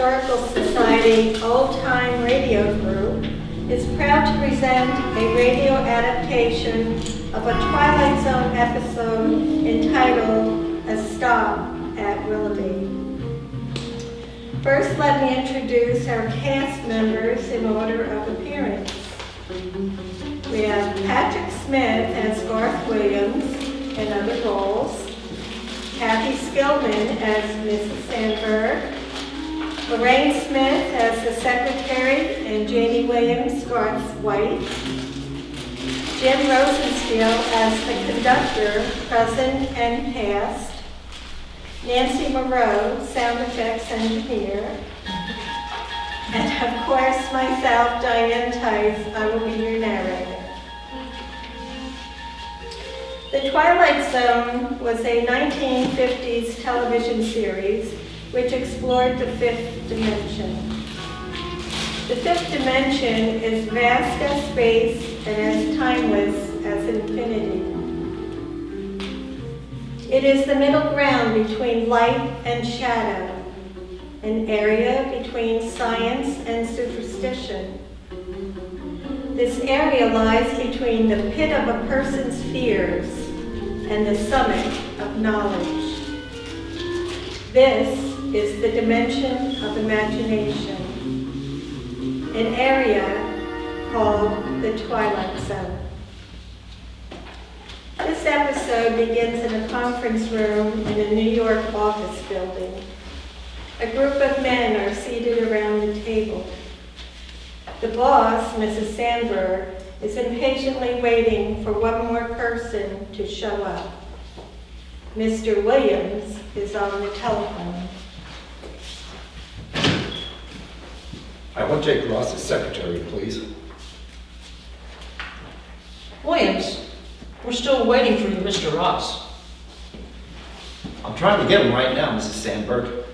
Historical Society Old Time Radio Group is proud to present a radio adaptation of a Twilight Zone episode entitled A Stop at Willoughby. First, let me introduce our cast members in order of appearance. We have Patrick Smith as Garth Williams in other roles, Kathy Skillman as Mrs. Sandberg, Lorraine Smith as the secretary and Janie Williams, Garth's wife, Jim Rosenstiel as the conductor, present and past, Nancy Moreau, sound effects engineer, and of course myself, Diane Tice, I will be your narrator. The Twilight Zone was a 1950s television series which explored the fifth dimension. The fifth dimension is vast as space and as timeless as infinity. It is the middle ground between light and shadow, an area between science and superstition. This area lies between the pit of a person's fears and the summit of knowledge. This is the dimension of imagination, an area called the Twilight Zone. This episode begins in a conference room in a New York office building. A group of men are seated around the table. The boss, Mrs. Sandberg, is impatiently waiting for one more person to show up. Mr. Williams is on the telephone. I want Jake Ross's secretary, please. Williams, we're still waiting for you, Mr. Ross. I'm trying to get him right now, Mrs. Sandberg.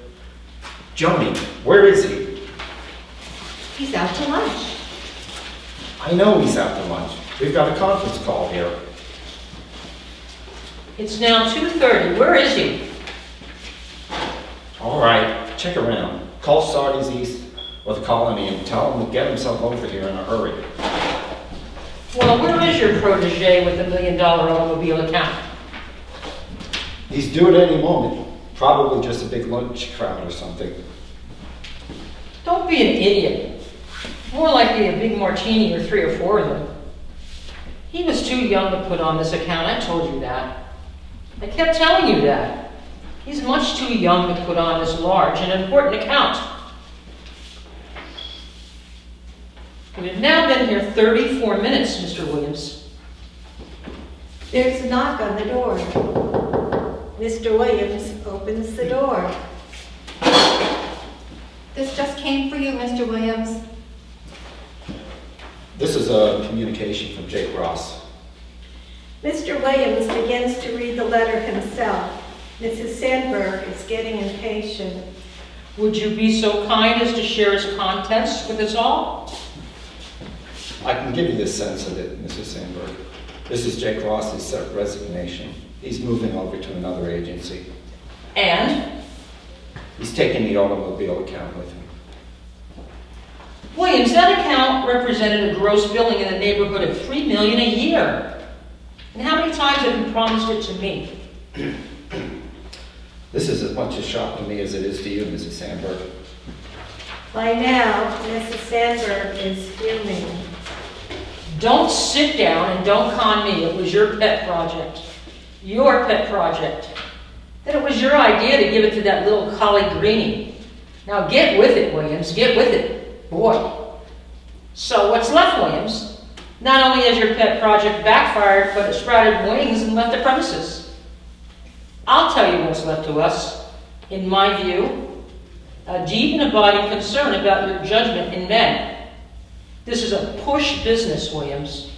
Joni, where is he? He's out to lunch. I know he's out to lunch. We've got a conference call here. It's now 2:30. Where is he? All right, check around. Call Sardi's East or the Colony and tell him to get himself over here in a hurry. Well, where is your protege with the $1 million automobile account? He's due at any moment. Probably just a big lunch crowd or something. Don't be an idiot. More likely a big martini or 3 or 4 of them. He was too young to put on this account. I told you that. I kept telling you that. He's much too young to put on this large and important account. We have now been here 34 minutes, Mr. Williams. There's a knock on the door. Mr. Williams opens the door. This just came for you, Mr. Williams. This is a communication from Jake Ross. Mr. Williams begins to read the letter himself. Mrs. Sandberg is getting impatient. Would you be so kind as to share its contents with us all? I can give you the sense of it, Mrs. Sandberg. This is Jake Ross's resignation. He's moving over to another agency. And? He's taking the automobile account with him. Williams, that account represented a gross billing in the neighborhood of $3 million a year. And how many times have you promised it to me? This is as much a shock to me as it is to you, Mrs. Sandberg. By now, Mrs. Sandberg is fuming. Don't sit down and don't con me. It was your pet project. Your pet project. That it was your idea to give it to that little collie Greenie. Now get with it, Williams. Get with it. Boy. So what's left, Williams? Not only has your pet project backfired, but it sprouted wings and left the premises. I'll tell you what's left to us. In my view, a deep and abiding concern about your judgment in men. This is a push business, Williams.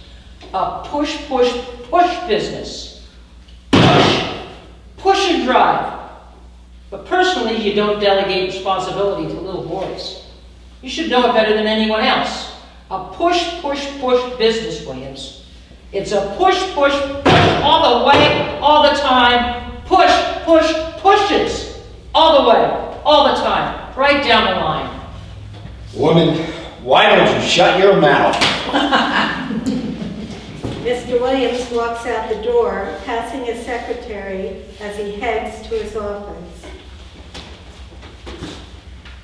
A push business. Push and drive. But personally, you don't delegate responsibility to little boys. You should know it better than anyone else. A push business, Williams. It's a push all the way, all the time. Pushes. All the way, all the time. Right down the line. Shut your mouth. Mr. Williams walks out the door, passing his secretary as he heads to his office.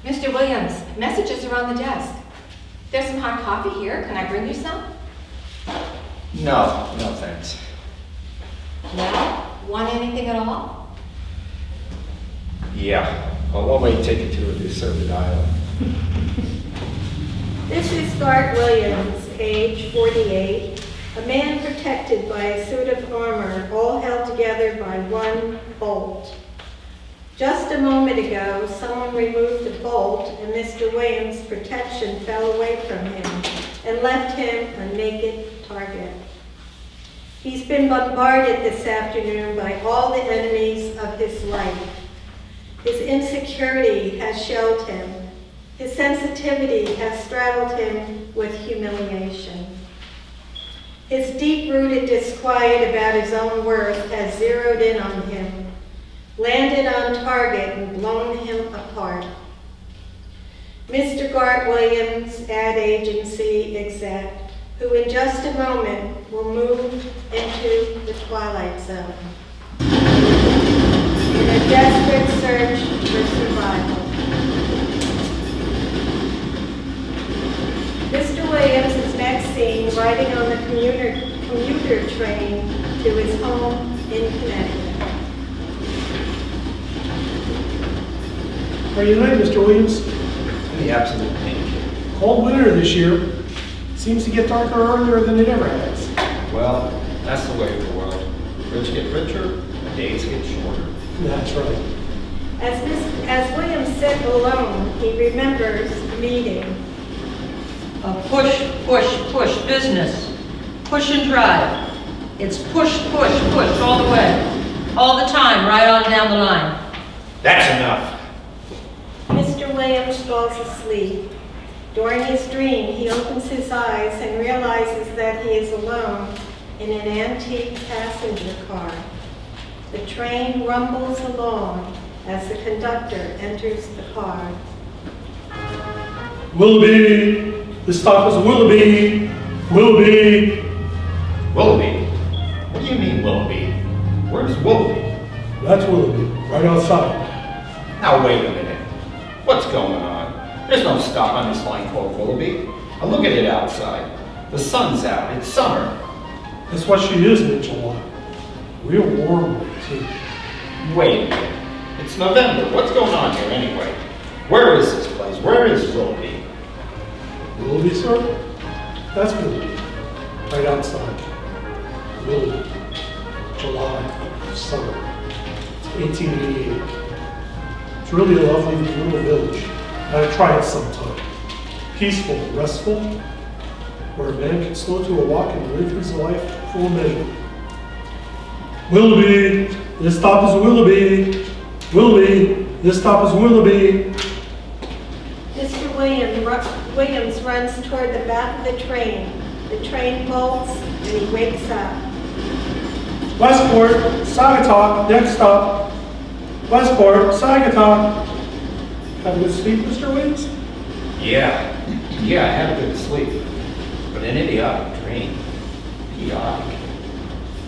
Mr. Williams, messages are on the desk. There's some hot coffee here. Can I bring you some? No, no thanks. No? Want anything at all? Yeah, well, what way to take it to a deserted island? This is Gart Williams, age 48, a man protected by a suit of armor, all held together by one bolt. Just a moment ago, someone removed the bolt and Mr. Williams' protection fell away from him and left him a naked target. He's been bombarded this afternoon by all the enemies of his life. His insecurity has shelled him. His sensitivity has straddled him with humiliation. His deep-rooted disquiet about his own worth has zeroed in on him, landed on target and blown him apart. Mr. Gart Williams, ad agency exec, who in just a moment will move into the twilight zone in a desperate search for survival. Mr. Williams is next seen riding on the commuter train to his home in Connecticut. How are you tonight, Mr. Williams? The absolute painkiller. Cold winter this year. Seems to get darker earlier than it ever has. Well, that's the way of the world. Rich get richer, and days get shorter. That's right. As Williams sat alone, he remembers the meeting. A push, push, push business. Push and drive. It's push, push, push all the way. All the time, right on down the line. That's enough. Mr. Williams falls asleep. During his dream, he opens his eyes and realizes that he is alone in an antique passenger car. The train rumbles along as the conductor enters the car. Willoughby! This stop is Willoughby! Willoughby! Willoughby? What do you mean, Willoughby? Where's Willoughby? That's Willoughby, right outside. Now, wait a minute. What's going on? There's no stop on this line called Willoughby. Now, look at it outside. The sun's out. It's summer. That's what she is in July. Real warm, too. Wait a minute. It's November. What's going on here anyway? Where is this place? Where is Willoughby? Willoughby, sir? That's Willoughby, right outside. Willoughby, July, summer. It's 1888. It's really a lovely little village. I'd try it sometime. Peaceful, restful, where a man can slow to a walk and live his life full measure. Willoughby, this stop is Willoughby. Willoughby, this stop is Willoughby. Mr. Williams runs toward the back of the train. The train bolts and he wakes up. Westport, Sagatuck, next stop. Westport, Sagatuck. Have a good sleep, Mr. Williams? Yeah, I had a good sleep. But an idiotic dream. Idiotic.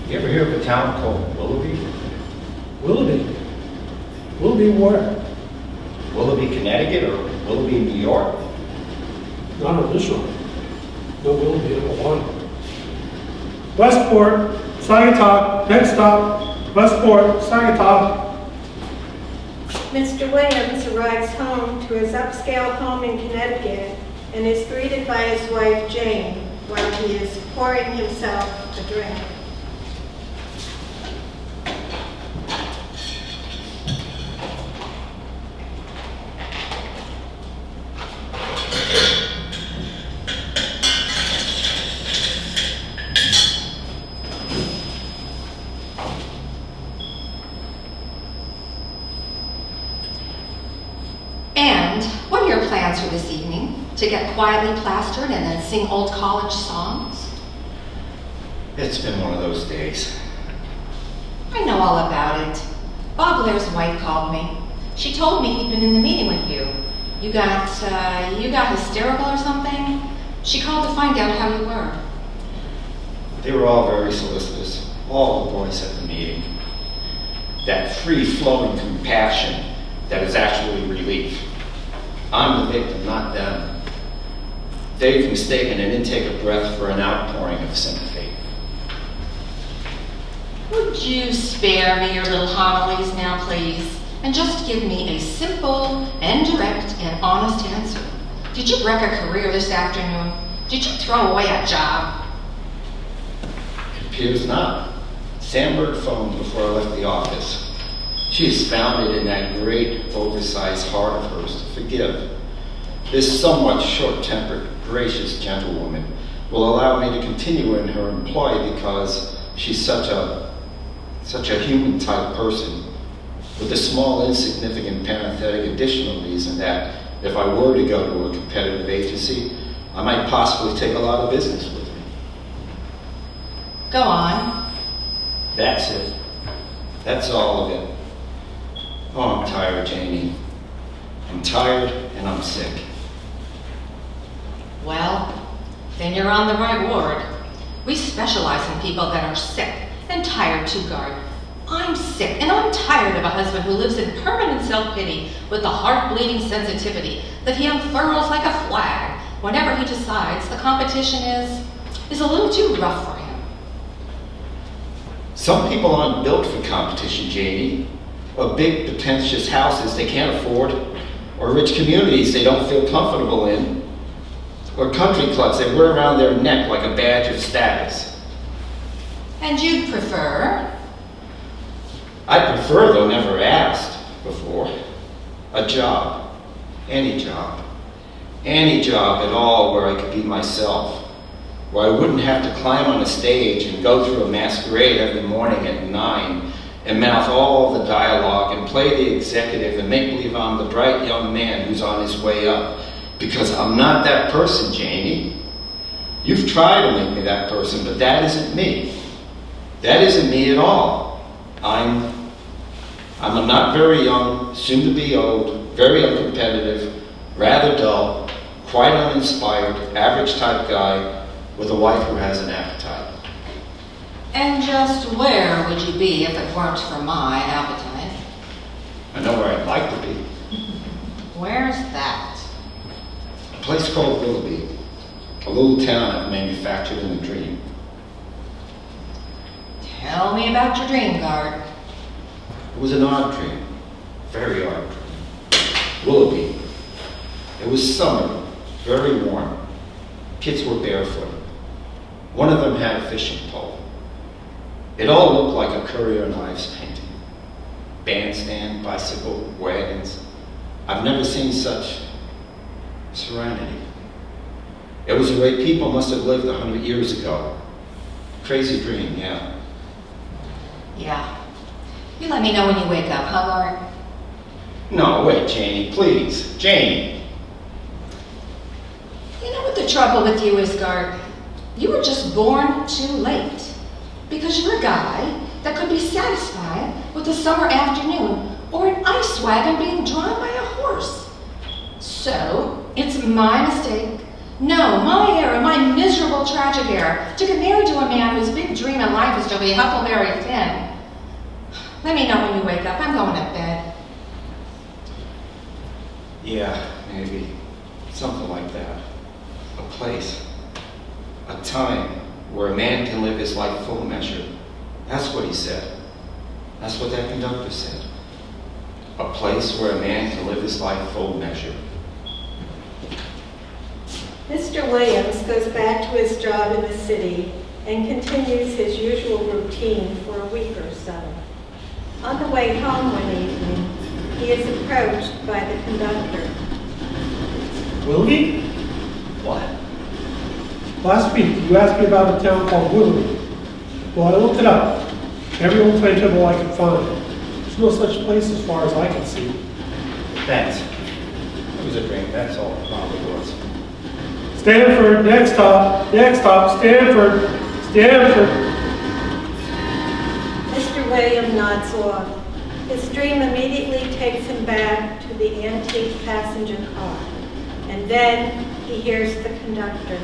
You ever hear of a town called Willoughby? Willoughby. Willoughby where? Willoughby, Connecticut, or Willoughby, New York? Not on this one. No Willoughby on the line. Westport, Sagatuck, next stop. Westport, Sagatuck. Mr. Williams arrives home to his upscale home in Connecticut and is greeted by his wife Jane while he is pouring himself a drink. And what are your plans for this evening? To get quietly plastered and then sing old college songs? It's been one of those days. I know all about it. Bob Blair's wife called me. She told me he'd been in the meeting with you. You got hysterical or something? She called to find out how you were. They were all very solicitous, all the boys at the meeting. That free-flowing compassion that is actually relief. I'm the victim, not them. They've mistaken an intake of breath for an outpouring of sympathy. Would you spare me your little homilies now, please, and just give me a simple and direct and honest answer? Did you wreck a career this afternoon? Did you throw away a job? It appears not. Sandberg phoned before I left the office. She is founded in that great, oversized heart of hers to forgive. This somewhat short-tempered, gracious gentlewoman will allow me to continue in her employ because she's such a human-type person, with a small, insignificant parenthetic additional reason that if I were to go to a competitive agency, I might possibly take a lot of business with me. Go on. That's it. That's all of it. Oh, I'm tired, Janie. I'm tired and I'm sick. Well, then you're on the right ward. We specialize in people that are sick and tired too, guard. I'm sick and I'm tired of a husband who lives in permanent self-pity with the heart-bleeding sensitivity that he unfurls like a flag whenever he decides the competition is a little too rough for him. Some people aren't built for competition, Janie. Or big, pretentious houses they can't afford, or rich communities they don't feel comfortable in, or country clubs they wear around their neck like a badge of status. And you'd prefer? I prefer, though never asked before, a job. Any job. Any job at all where I could be myself. Where I wouldn't have to climb on a stage and go through a masquerade every morning at 9 and mouth all the dialogue and play the executive and make believe I'm the bright young man who's on his way up. Because I'm not that person, Janie. You've tried to make me that person, but that isn't me. That isn't me at all. I'm a not very young, soon to be old, very uncompetitive, rather dull, quite uninspired, average type guy with a wife who has an appetite. And just where would you be if it weren't for my appetite? I know where I'd like to be. Where's that? A place called Willoughby, a little town I've manufactured in a dream. Tell me about your dream, guard. It was an odd dream, very odd dream. Willoughby. It was summer, very warm. Kids were barefoot. One of them had a fishing pole. It all looked like a Currier and Ives painting. Bandstand, bicycle, wagons. I've never seen such serenity. It was the way people must have lived 100 years ago. Crazy dream, yeah. Yeah. You let me know when you wake up, huh, Guard? No, wait, Janie, please. Janie. You know what the trouble with you is, Guard? You were just born too late. Because you're a guy that could be satisfied with a summer afternoon or an ice wagon being drawn by a horse. So, it's my mistake, no, my error, my miserable tragic error, to get married to a man whose big dream in life is to be Huckleberry Finn. Let me know when you wake up. I'm going to bed. Yeah, maybe. Something like that. A place. A time where a man can live his life full measure. That's what he said. That's what that conductor said. A place where a man can live his life full measure. Mr. Williams goes back to his job in the city and continues his usual routine for a week or so. On the way home one evening, he is approached by the conductor. Willoughby? What? Last week, you asked me about a town called Willoughby. Well, I looked it up. Every old timetable I could find. There's no such place as far as I can see. Thanks. It was a dream, that's all it probably was. Stanford, next stop, Stanford, Stanford. Mr. Williams nods off. His dream immediately takes him back to the antique passenger car, and then he hears the conductor.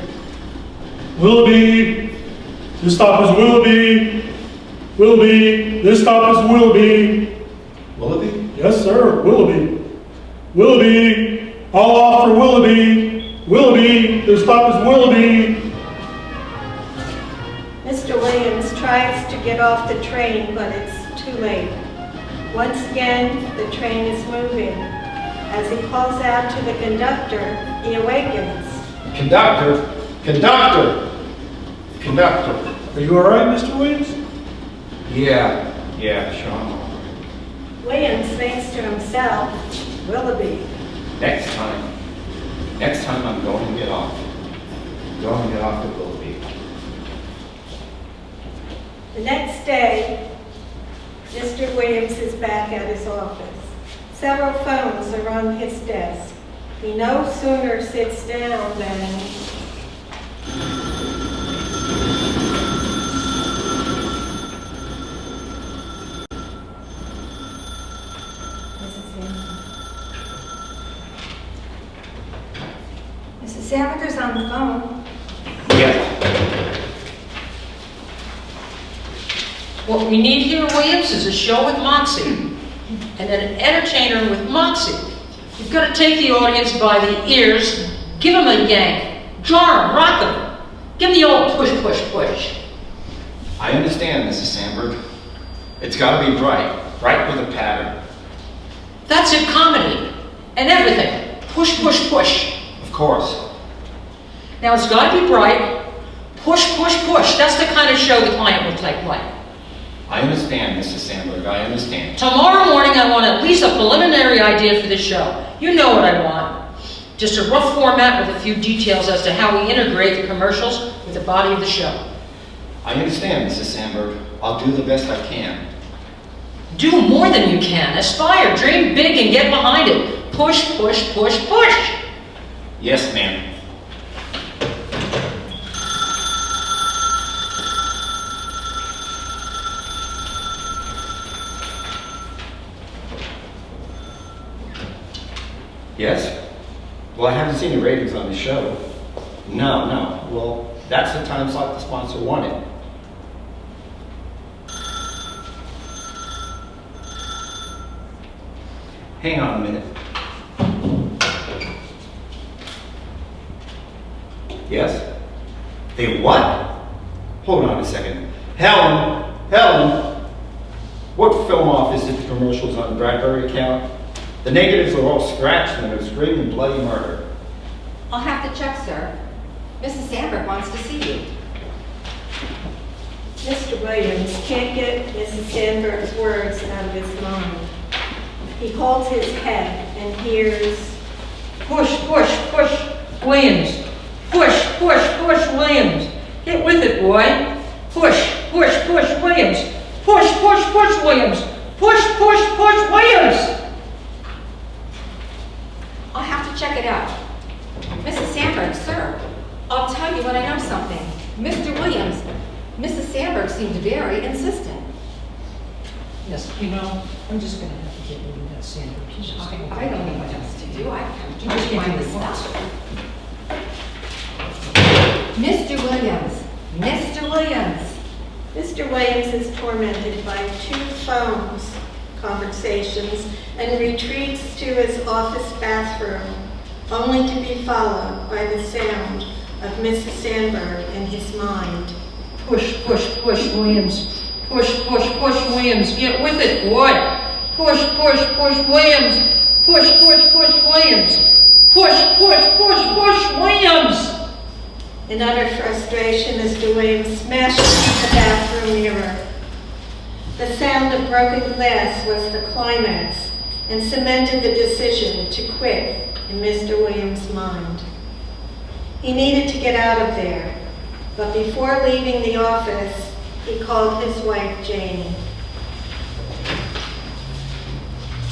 Willoughby, this stop is Willoughby. Willoughby, this stop is Willoughby. Willoughby? Yes, sir, Willoughby. Willoughby, all off for Willoughby. Willoughby, this stop is Willoughby. Mr. Williams tries to get off the train, but it's too late. Once again, the train is moving. As he calls out to the conductor, he awakens. Conductor! Conductor! Conductor! Are you all right, Mr. Williams? Yeah, sure. I'm all right. Williams thinks to himself, Willoughby. Next time I'm going to get off. Going to get off at Willoughby. The next day, Mr. Williams is back at his office. Several phones are on his desk. He no sooner sits down than Mrs. Samaker's on the phone. Yeah. What we need here, Williams, is a show with Moxie. And an entertainer with Moxie. You've got to take the audience by the ears, give them a yank, jar them, rock them. Give them the old push, push, push. I understand, Mrs. Sandberg. It's got to be bright with a pattern. That's it, comedy. And everything. Push, push, push. Of course. Now it's got to be bright. Push, push, push. That's the kind of show the client will take right. I understand, Mrs. Sandberg, I understand. Tomorrow morning I want at least a preliminary idea for the show. You know what I want. Just a rough format with a few details as to how we integrate the commercials with the body of the show. I understand, Mrs. Sandberg. I'll do the best I can. Do more than you can. Aspire, dream big, and get behind it. Push, push, push, push. Yes, ma'am. Yes? Well, I haven't seen the ratings on the show. No. Well, that's the time slot the sponsor wanted. Hang on a minute. Yes? They what? Hold on a second. Helen! What film office did the commercials on the Bradbury account? The negatives are all scratched and there's screaming bloody murder. I'll have to check, sir. Mrs. Sandberg wants to see you. Mr. Williams can't get Mrs. Sandberg's words out of his mind. He holds his head and hears, Push, push, push, Williams. Push, push, push, Williams. Get with it, boy. Push, push, push, Williams. Push, push, push, Williams. Push, push, push, Williams. I'll have to check it out. Mrs. Sandberg, sir, I'll tell you when I know something. Mr. Williams, Mrs. Sandberg seemed very insistent. Yes, you know, I'm just going to have to get rid of that Sandberg. He's just I don't know what else to do. I have to just find can't the do what stuff. Mr. Williams, Mr. Williams. Mr. Williams is tormented by 2 conversations and retreats to his office bathroom, only to be followed by the sound of Mrs. Sandberg in his mind. Push, push, push, Williams. Push, push, push, Williams. Get with it, boy. Push, push, push, Williams. Push, push, push, Williams. Push, push, push, push, Williams. In utter frustration, Mr. Williams smashes the bathroom mirror. The sound of broken glass was the climax and cemented the decision to quit in Mr. Williams' mind. He needed to get out of there, but before leaving the office, he called his wife, Janie.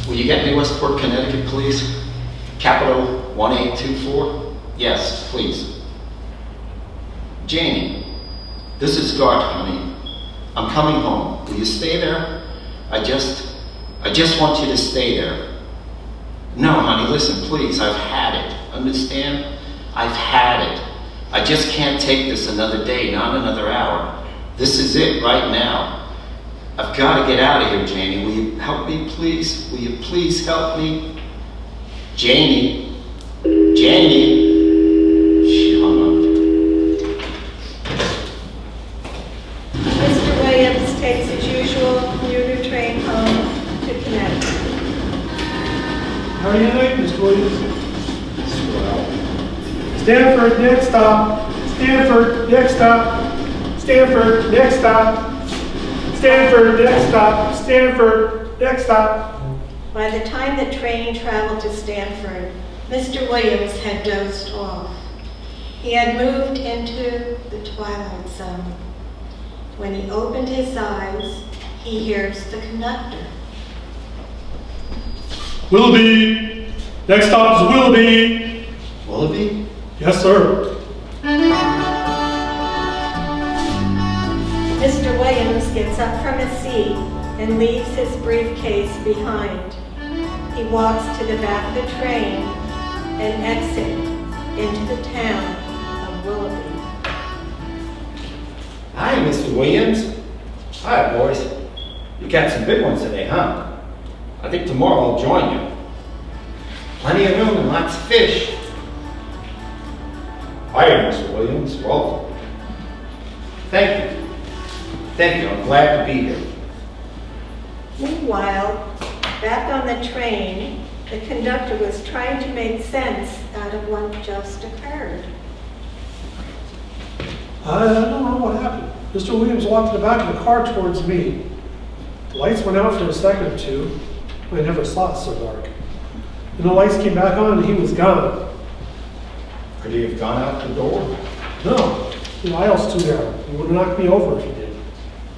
Will you get me Westport, Connecticut, please? Capital 1824? Yes, please. Janie, this is Gart, honey. I'm coming home. Will you stay there? I just want you to stay there. No, honey, listen, please. I've had it. Understand? I've had it. I just can't take this another day, not another hour. This is it right now. I've got to get out of here, Janie. Will you help me, please? Will you please help me? Janie? Janie? She hung up. Mr. Williams takes his usual commuter train home to Connecticut. How are you tonight, Mr. Williams? Stanford, next stop. Stanford, next stop. Stanford, next stop. Stanford, next stop. Stanford, next stop. By the time the train traveled to Stanford, Mr. Williams had dozed off. He had moved into the twilight zone. When he opened his eyes, he hears the conductor. Willoughby, next stop is Willoughby. Willoughby? Yes, sir. Mr. Williams gets up from his seat and leaves his briefcase behind. He walks to the back of the train and exits into the town of Willoughby. Hi, Mr. Williams. Hi, boys. You got some big ones today, huh? I think tomorrow I'll join you. Plenty of room and lots of fish. Hi, Mr. Williams. Welcome. Thank you. Thank you. I'm glad to be here. Meanwhile, back on the train, the conductor was trying to make sense out of what just occurred. I don't know what happened. Mr. Williams walked to the back of the car towards me. The lights went out for a second or two. I never saw it so dark. Then the lights came back on and he was gone. Could he have gone out the door? No, the aisle's too narrow. He would have knocked me over if he did.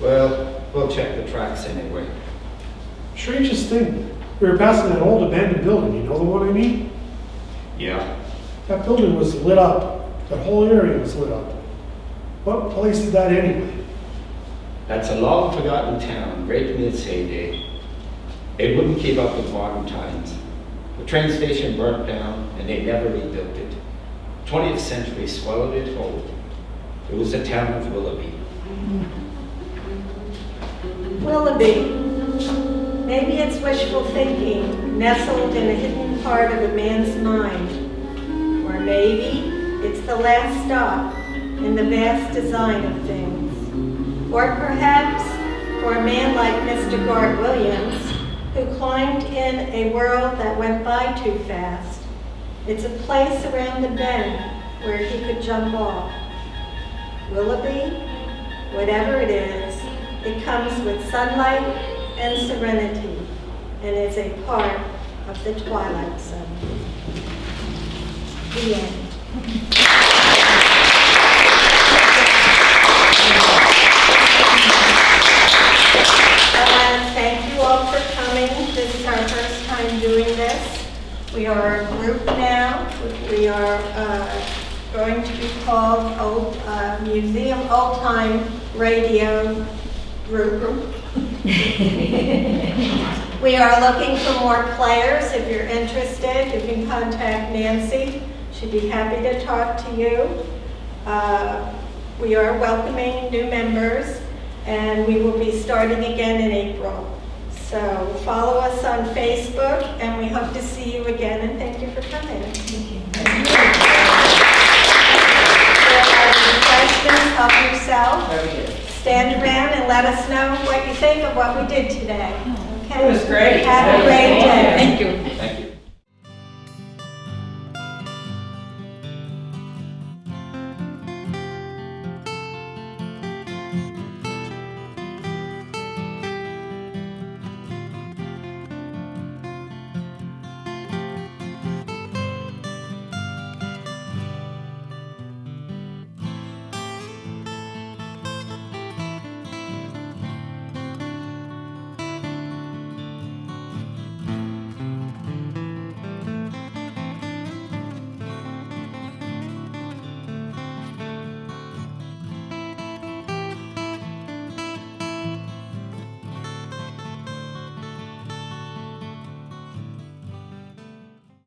Well, we'll check the tracks anyway. Strangest thing, we were passing that old abandoned building. You know the one I mean? Yeah. That building was lit up. That whole area was lit up. What place is that anyway? That's a long-forgotten town, great in its heyday. It wouldn't keep up with modern times. The train station burnt down, and they never rebuilt it. 20th century swallowed it whole. It was the town of Willoughby. Willoughby. Maybe it's wishful thinking, nestled in a hidden part of a man's mind. Or maybe it's the last stop in the vast design of things. Or perhaps, for a man like Mr. Gart Williams, who climbed in a world that went by too fast, it's a place around the bend where he could jump off. Willoughby, whatever it is, it comes with sunlight and serenity, and is a part of the twilight zone. The end. Thank you all for coming. This is our first time doing this. We are a group now. We are going to be called Museum Old Time Radio Group. We are looking for more players. If you're interested, you can contact Nancy. She'd be happy to talk to you. We are welcoming new members, and we will be starting again in April. So follow us on Facebook, and we hope to see you again, and thank you for coming. Thank you. Refreshments, help yourself. Very good. Stand around and let us know what you think of what we did today. Okay? It was great. Have a great day. Thank you. Thank you.